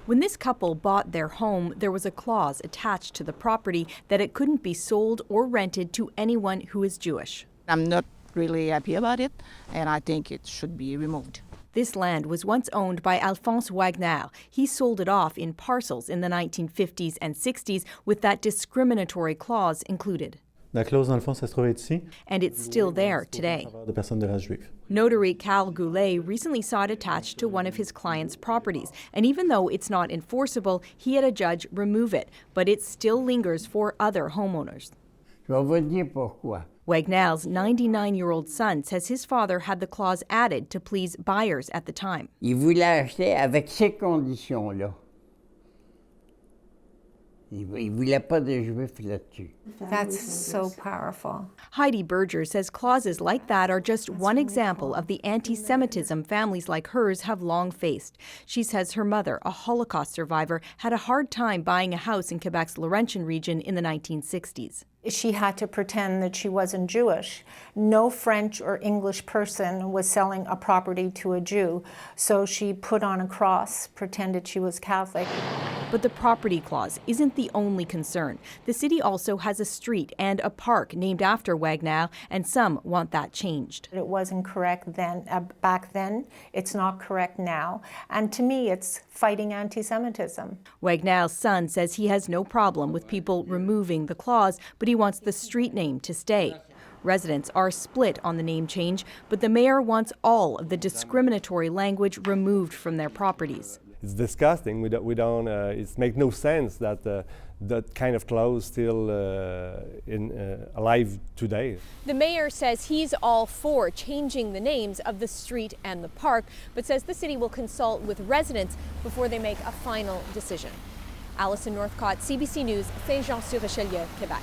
When this couple bought their home, there was a clause attached to the property that it couldn't be sold or rented to anyone who is Jewish. I'm not really happy about it, and I think it should be removed. This land was once owned by Alphonse Waegener. He sold it off in parcels in the 1950s and 60s with that discriminatory clause included. La clause dans le fond, ça se trouve ici. And it's still there today. De personnes de race juive. Notary Cal Goulet recently saw it attached to one of his clients' properties. And even though it's not enforceable, he had a judge remove it. But it still lingers for other homeowners. Je vais vous dire pourquoi. Waegener's 99-year-old son says his father had the clause added to please buyers at the time. Il voulait acheter avec ces conditions-là. Il voulait pas de juifs là-dessus. That's so powerful. Heidi Berger says clauses like that are just one example of the anti-Semitism families like hers have long faced. She says her mother, a Holocaust survivor, had a hard time buying a house in Quebec's Laurentian region in the 1960s. She had to pretend that she wasn't Jewish. No French or English person was selling a property to a Jew, so she put on a cross, pretended she was Catholic. But the property clause isn't the only concern. The city also has a street and a park named after Waegener, and some want that changed. It wasn't correct then, back then. It's not correct now. And to me, it's fighting anti-Semitism. Waegener's son says he has no problem with people removing the clause, but he wants the street name to stay. Residents are split on the name change, but the mayor wants all of the discriminatory language removed from their properties. It's disgusting. It makes no sense that that kind of clause still alive today. The mayor says he's all for changing the names of the street and the park, but says the city will consult with residents before they make a final decision. Alison Northcott, CBC News, Saint-Jean-sur-Richelieu, Quebec.